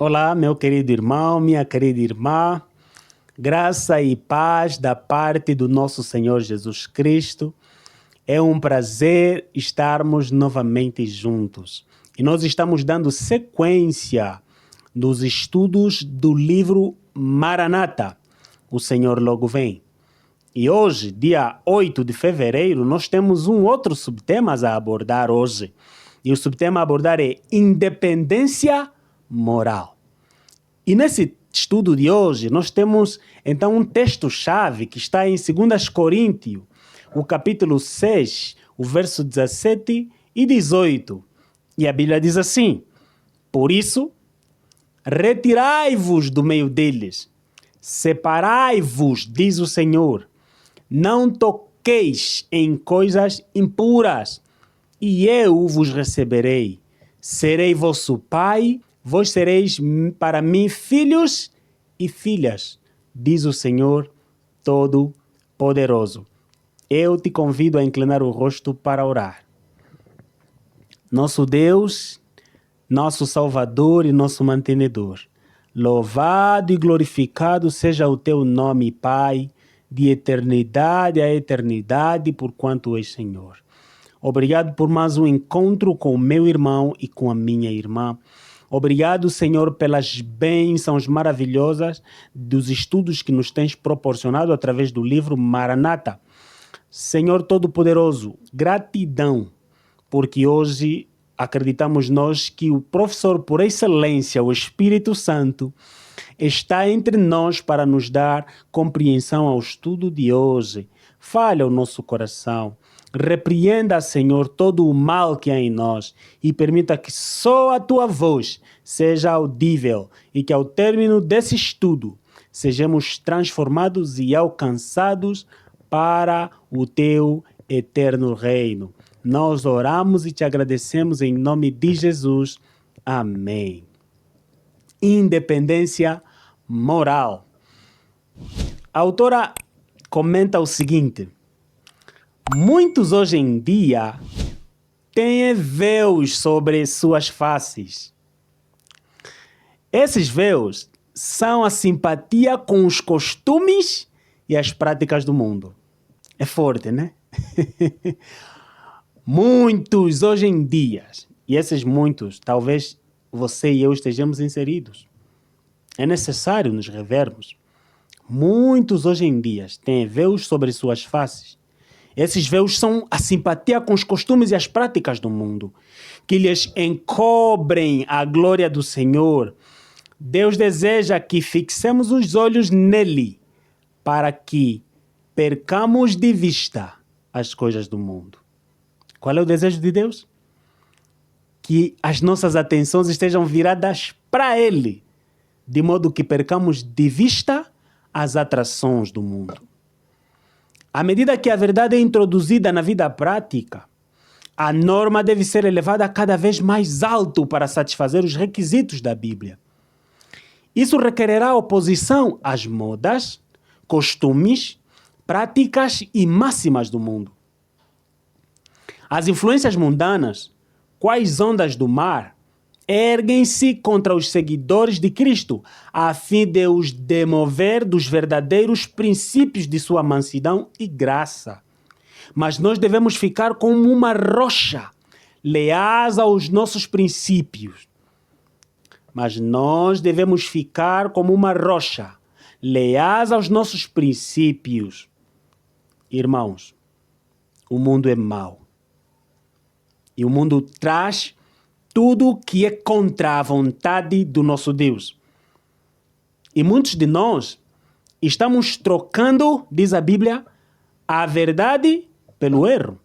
Olá, meu querido irmão, minha querida irmã, graça e paz da parte do nosso Senhor Jesus Cristo. É um prazer estarmos novamente juntos. E nós estamos dando sequência nos estudos do livro Maranata, O Senhor Logo Vem. E hoje, dia 8 de fevereiro, nós temos um outro subtema a abordar hoje. E o subtema a abordar é independência moral. E nesse estudo de hoje, nós temos então um texto-chave que está em 2 Coríntios, o capítulo 6, o verso 17 e 18. E a Bíblia diz assim: por isso, retirai-vos do meio deles, separai-vos, diz o Senhor, não toqueis em coisas impuras, e eu vos receberei. Serei vosso pai, vós sereis para mim filhos e filhas, diz o Senhor Todo-Poderoso. Eu te convido a inclinar o rosto para orar. Nosso Deus, nosso Salvador e nosso mantenedor, louvado e glorificado seja o teu nome, Pai, de eternidade a eternidade, porquanto és Senhor. Obrigado por mais um encontro com o meu irmão e com a minha irmã. Obrigado, Senhor, pelas bênçãos maravilhosas dos estudos que nos tens proporcionado através do livro Maranata. Senhor Todo-Poderoso, gratidão, porque hoje acreditamos nós que o professor por excelência, o Espírito Santo, está entre nós para nos dar compreensão ao estudo de hoje. Fale ao nosso coração. Repreenda, Senhor, todo o mal que há em nós e permita que só a tua voz seja audível e que ao término desse estudo sejamos transformados e alcançados para o teu eterno reino. Nós oramos e te agradecemos em nome de Jesus. Amém. Independência moral. A autora comenta o seguinte: muitos hoje em dia têm véus sobre suas faces. Esses véus são a simpatia com os costumes e as práticas do mundo. É forte, né? Muitos hoje em dia, e esses muitos, talvez você e eu estejamos inseridos. É necessário nos revermos. Muitos hoje em dia têm véus sobre suas faces. Esses véus são a simpatia com os costumes e as práticas do mundo, que lhes encobrem a glória do Senhor. Deus deseja que fixemos os olhos nele, para que percamos de vista as coisas do mundo. Qual é o desejo de Deus? Que as nossas atenções estejam viradas para ele, de modo que percamos de vista as atrações do mundo. À medida que a verdade é introduzida na vida prática, a norma deve ser elevada cada vez mais alto para satisfazer os requisitos da Bíblia. Isso requererá oposição às modas, costumes, práticas e máximas do mundo. As influências mundanas, quais ondas do mar, erguem-se contra os seguidores de Cristo, a fim de os demover dos verdadeiros princípios de sua mansidão e graça. Mas nós devemos ficar como uma rocha, leais aos nossos princípios. Mas nós devemos ficar como uma rocha, leais aos nossos princípios. Irmãos, o mundo é mau. E o mundo traz tudo que é contra a vontade do nosso Deus. E muitos de nós estamos trocando, diz a Bíblia, a verdade pelo erro.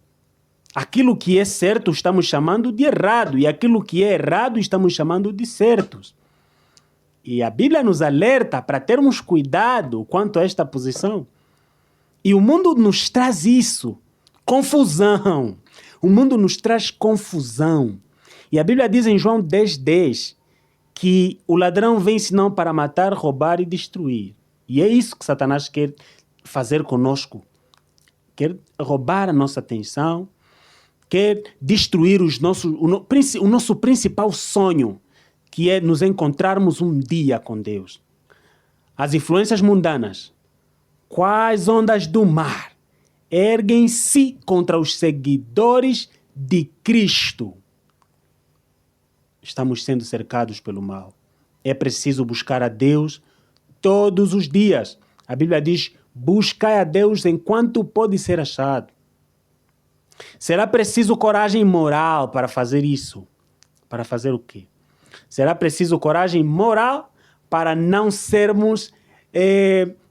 Aquilo que é certo estamos chamando de errado, e aquilo que é errado estamos chamando de certos. E a Bíblia nos alerta para termos cuidado quanto a esta posição. E o mundo nos traz isso, confusão. O mundo nos traz confusão. E a Bíblia diz em João 10:10 que o ladrão vem senão para matar, roubar e destruir. E é isso que Satanás quer fazer conosco. Quer roubar a nossa atenção, quer destruir o nosso principal sonho, que é nos encontrarmos um dia com Deus. As influências mundanas, quais ondas do mar, erguem-se contra os seguidores de Cristo. Estamos sendo cercados pelo mal. É preciso buscar a Deus todos os dias. A Bíblia diz, buscai a Deus enquanto pode ser achado. Será preciso coragem moral para fazer isso. Para fazer o quê? Será preciso coragem moral para não sermos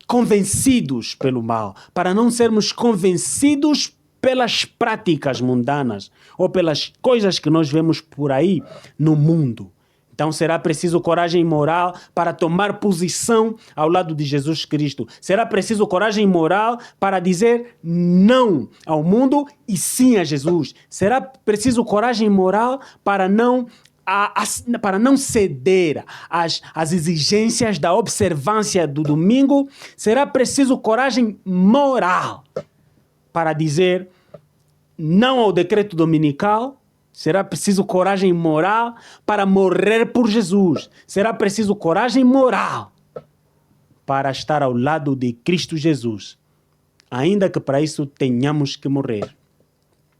convencidos pelo mal, para não sermos convencidos pelas práticas mundanas ou pelas coisas que nós vemos por aí no mundo. Então será preciso coragem moral para tomar posição ao lado de Jesus Cristo. Será preciso coragem moral para dizer não ao mundo e sim a Jesus. Será preciso coragem moral para não ceder às exigências da observância do domingo. Será preciso coragem moral para dizer não ao decreto dominical. Será preciso coragem moral para morrer por Jesus. Será preciso coragem moral para estar ao lado de Cristo Jesus. Ainda que para isso tenhamos que morrer.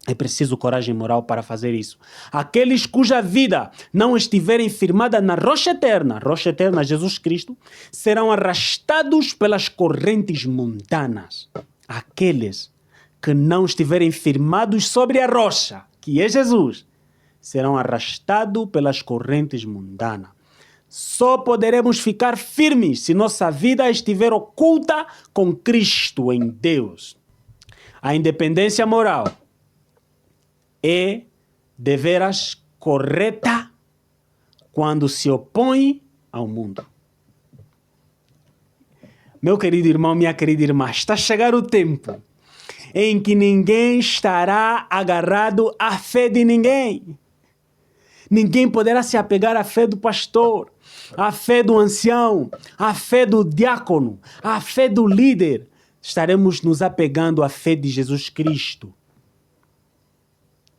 É preciso coragem moral para fazer isso. Aqueles cuja vida não estiverem firmada na rocha eterna Jesus Cristo, serão arrastados pelas correntes mundanas. Aqueles que não estiverem firmados sobre a rocha, que é Jesus, serão arrastados pelas correntes mundanas. Só poderemos ficar firmes se nossa vida estiver oculta com Cristo em Deus. A independência moral é deveras correta quando se opõe ao mundo. Meu querido irmão, minha querida irmã, está a chegar o tempo em que ninguém estará agarrado à fé de ninguém. Ninguém poderá se apegar à fé do pastor, à fé do ancião, à fé do diácono, à fé do líder. Estaremos nos apegando à fé de Jesus Cristo.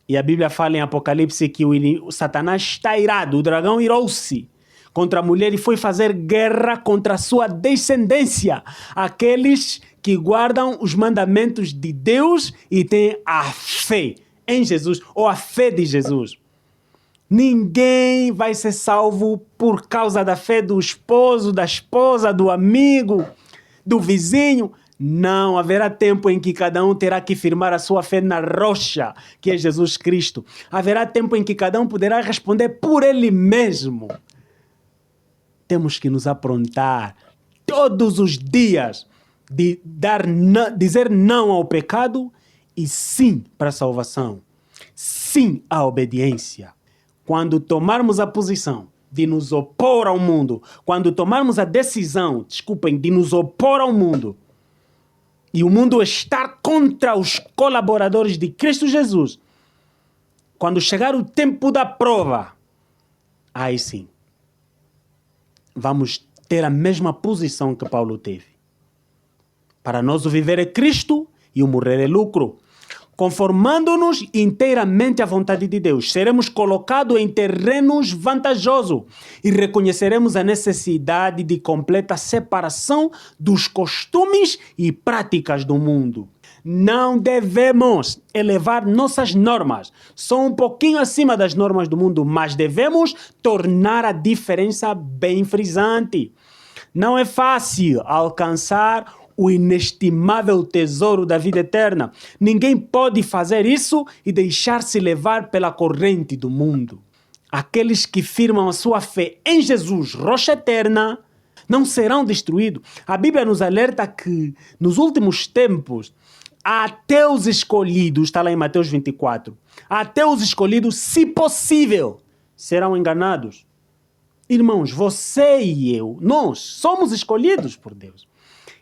E a Bíblia fala em Apocalipse que o Satanás está irado, o dragão irou-se contra a mulher e foi fazer guerra contra a sua descendência. Aqueles que guardam os mandamentos de Deus e têm a fé em Jesus ou a fé de Jesus. Ninguém vai ser salvo por causa da fé do esposo, da esposa, do amigo, do vizinho. Não, haverá tempo em que cada um terá que firmar a sua fé na rocha, que é Jesus Cristo. Haverá tempo em que cada um poderá responder por ele mesmo. Temos que nos aprontar todos os dias de dizer não ao pecado e sim para a salvação. Sim à obediência. Quando tomarmos a posição de nos opor ao mundo, quando tomarmos a decisão, de nos opor ao mundo, e o mundo estar contra os colaboradores de Cristo Jesus, quando chegar o tempo da prova, aí sim, vamos ter a mesma posição que Paulo teve. Para nós o viver é Cristo e o morrer é lucro. Conformando-nos inteiramente à vontade de Deus, seremos colocados em terrenos vantajosos e reconheceremos a necessidade de completa separação dos costumes e práticas do mundo. Não devemos elevar nossas normas, só um pouquinho acima das normas do mundo, mas devemos tornar a diferença bem frisante. Não é fácil alcançar o inestimável tesouro da vida eterna. Ninguém pode fazer isso e deixar-se levar pela corrente do mundo. Aqueles que firmam a sua fé em Jesus, rocha eterna, não serão destruídos. A Bíblia nos alerta que nos últimos tempos, até os escolhidos, está lá em Mateus 24, até os escolhidos, se possível, serão enganados. Irmãos, você e eu, nós somos escolhidos por Deus.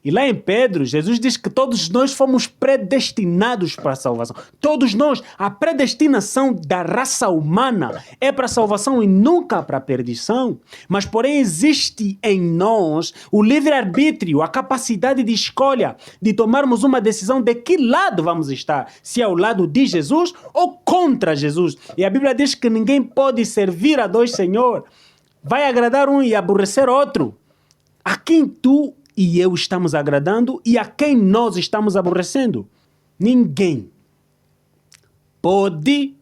E lá em Pedro, Jesus diz que todos nós fomos predestinados para a salvação. Todos nós, a predestinação da raça humana é para a salvação e nunca para a perdição. Mas, porém, existe em nós o livre-arbítrio, a capacidade de escolha, de tomarmos uma decisão de que lado vamos estar. Se é ao lado de Jesus ou contra Jesus. E a Bíblia diz que ninguém pode servir a dois senhores. vai agradar um e aborrecer outro. A quem tu e eu estamos agradando e a quem nós estamos aborrecendo? Ninguém pode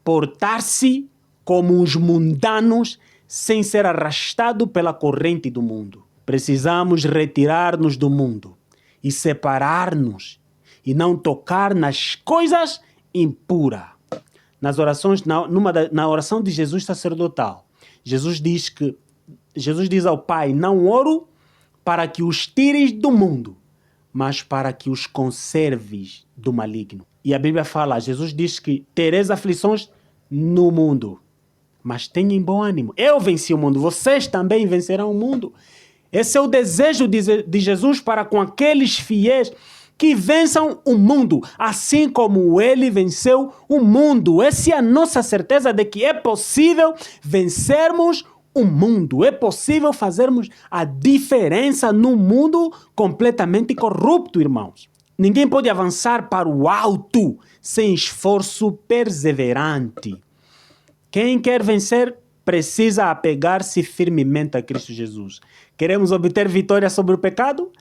portar-se como os mundanos sem ser arrastado pela corrente do mundo. Precisamos retirar-nos do mundo e separar-nos e não tocar nas coisas impuras. Nas orações, na oração de Jesus sacerdotal, Jesus diz ao Pai: não oro para que os tires do mundo, mas para que os conserves do maligno. E a Bíblia fala, Jesus diz que tereis aflições no mundo, mas tenham bom ânimo. Eu venci o mundo, vocês também vencerão o mundo. Esse é o desejo de Jesus para com aqueles fiéis que vençam o mundo, assim como ele venceu o mundo. Essa é a nossa certeza de que é possível vencermos o mundo. É possível fazermos a diferença num mundo completamente corrupto, irmãos. Ninguém pode avançar para o alto sem esforço perseverante. Quem quer vencer precisa apegar-se firmemente a Cristo Jesus. Queremos obter vitória sobre o pecado?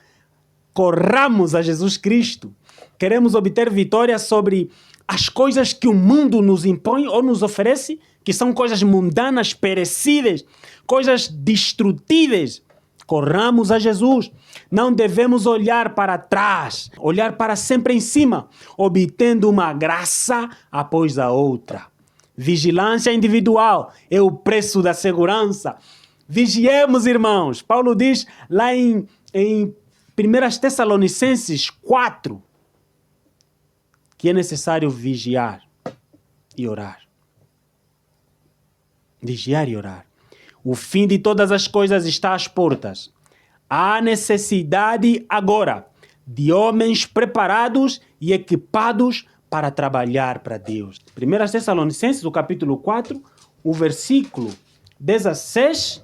Corramos a Jesus Cristo. Queremos obter vitória sobre as coisas que o mundo nos impõe ou nos oferece, que são coisas mundanas, perecíveis, coisas destrutíveis. Corramos a Jesus. Não devemos olhar para trás, olhar para sempre em cima, obtendo uma graça após a outra. Vigilância individual é o preço da segurança. Vigiemos, irmãos. Paulo diz lá em 1 Tessalonicenses 4 que é necessário vigiar e orar. Vigiar e orar. O fim de todas as coisas está às portas. Há necessidade agora de homens preparados e equipados para trabalhar para Deus. 1 Tessalonicenses, o capítulo 4, o versículo 16,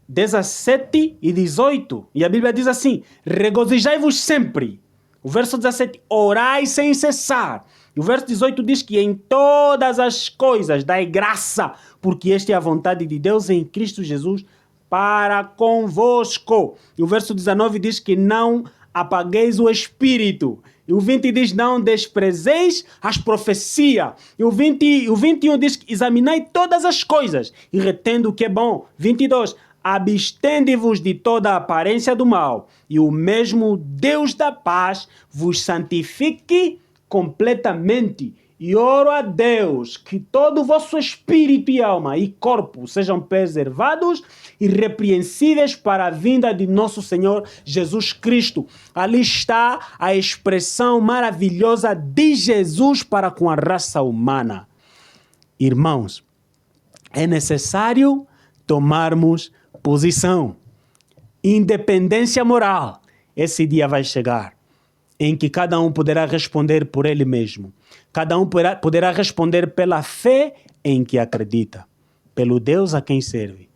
17 e 18. E a Bíblia diz assim: regozijai-vos sempre. O verso 17, orai sem cessar. E o verso 18 diz que em todas as coisas dai graça, porque esta é a vontade de Deus em Cristo Jesus para convosco. E o verso 19 diz que não apagueis o espírito. E o 20 diz: não desprezeis as profecias. E o 21 diz que examinai todas as coisas e retendo o que é bom. 22, abstende-vos de toda a aparência do mal, e o mesmo Deus da paz vos santifique completamente. E oro a Deus que todo o vosso espírito e alma e corpo sejam preservados e irrepreensíveis para a vinda de nosso Senhor Jesus Cristo. Ali está a expressão maravilhosa de Jesus para com a raça humana. Irmãos, é necessário tomarmos posição. Independência moral. Esse dia vai chegar em que cada um poderá responder por ele mesmo. Cada um poderá responder pela fé em que acredita, pelo Deus a quem serve.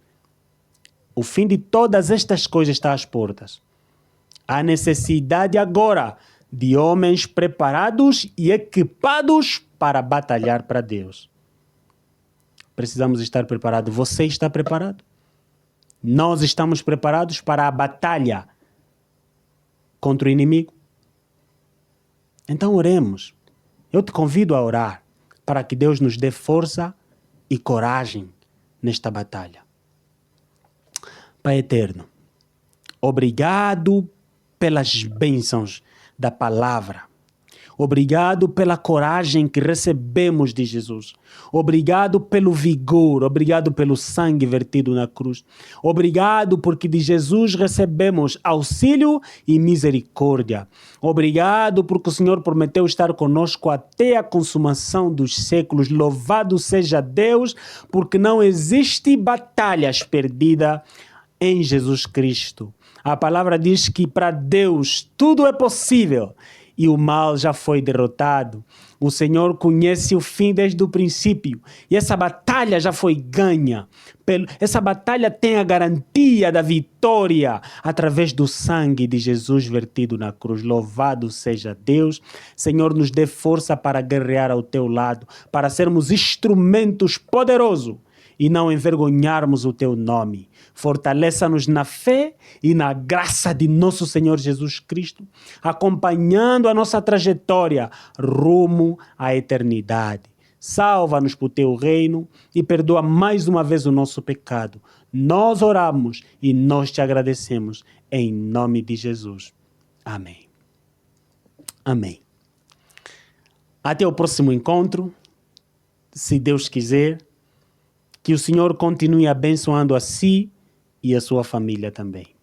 O fim de todas estas coisas está às portas. Há necessidade agora de homens preparados e equipados para batalhar para Deus. Precisamos estar preparados. Você está preparado? Nós estamos preparados para a batalha contra o inimigo? Então oremos. Eu te convido a orar para que Deus nos dê força e coragem nesta batalha. Pai eterno, obrigado pelas bênçãos da palavra. Obrigado pela coragem que recebemos de Jesus. Obrigado pelo vigor. Obrigado pelo sangue vertido na cruz. Obrigado porque de Jesus recebemos auxílio e misericórdia. Obrigado porque o Senhor prometeu estar conosco até a consumação dos séculos. Louvado seja Deus, porque não existe batalhas perdidas em Jesus Cristo. A palavra diz que para Deus tudo é possível. E o mal já foi derrotado. O Senhor conhece o fim desde o princípio. E essa batalha já foi ganha. Essa batalha tem a garantia da vitória através do sangue de Jesus vertido na cruz. Louvado seja Deus. Senhor, nos dê força para guerrear ao teu lado, para sermos instrumentos poderosos e não envergonharmos o teu nome. Fortaleça-nos na fé e na graça de nosso Senhor Jesus Cristo, acompanhando a nossa trajetória rumo à eternidade. Salva-nos para o teu reino e perdoa mais uma vez o nosso pecado. Nós oramos e nós te agradecemos em nome de Jesus. Amém. Amém. Até o próximo encontro, se Deus quiser. Que o Senhor continue abençoando a si e a sua família também.